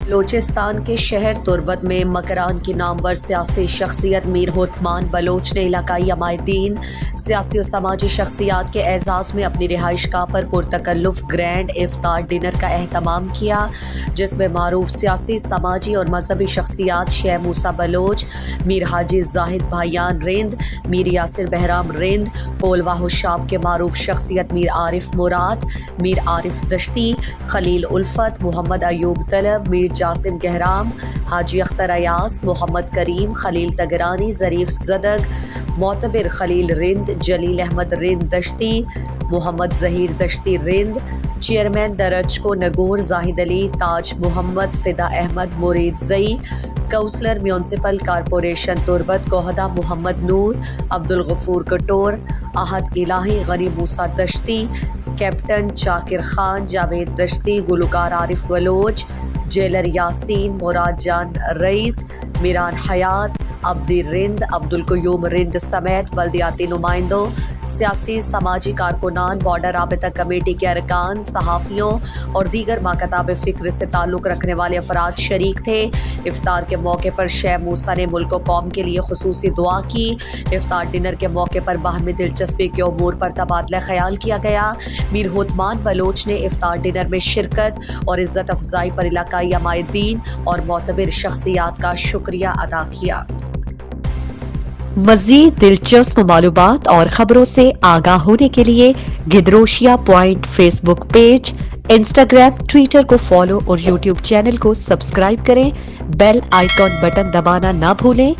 بلوچستان کے شہر تربت میں مکران کی نامور سیاسی شخصیت میر ہوتمان بلوچ نے علاقائی عمائدین، سیاسی و سماجی شخصیات کے اعزاز میں اپنی رہائش گاہ پر پرتکلف گرینڈ افطار ڈنر کا اہتمام کیا، جس میں معروف سیاسی، سماجی اور مذہبی شخصیات شیخ موسیٰ بلوچ، میر حاجی زاہد بھائیان رند، میر یاسر بہرام رند، کولوا حشاب کے معروف شخصیت میر عارف مراد، میر عارف دشتی، خلیل الفت، محمد ایوب طلب، میر جاسم گہرام، حاجی اختر ایاز، محمد کریم، خلیل تگرانی، ظریف زدگ، معتبر خلیل رند، جلیل احمد رند دشتی، محمد ظہیر دشتی رند، چیئرمین درج کو نگور زاہد علی، تاج محمد، فدا احمد مرید زئی، کونسلر میونسپل کارپوریشن تربت کوہدہ محمد نور، عبدالغفور کٹور، احد الہی، غنی موسیٰ دشتی، کیپٹن چاکر خان، جاوید دشتی، گلوکار عارف بلوچ، جیلر یاسین، مراد جان رئیس، میران حیات، عبدی رند، عبدالقیوم رند سمیت بلدیاتی نمائندوں، سیاسی سماجی کارکنان، بارڈر رابطہ کمیٹی کے ارکان، صحافیوں اور دیگر ماکتاب فکر سے تعلق رکھنے والے افراد شریک تھے۔ افطار کے موقع پر شیخ موسیٰ نے ملک و قوم کے لیے خصوصی دعا کی۔ افطار ڈنر کے موقع پر باہمی دلچسپی کے امور پر تبادلہ خیال کیا گیا۔ میر ہوتمان بلوچ نے افطار ڈنر میں شرکت اور عزت افزائی پر علاقائی عمائدین اور معتبر شخصیات کا شکریہ ادا کیا۔ مزید دلچسپ معلومات اور خبروں سے آگاہ ہونے کے لیے Gedrosia point Facebook page, Instagram, Twitter کو فالو اور یوٹیوب چینل کو سبسکرائب کریں۔ بیل آئیکن بٹن دبانا نہ بھولیں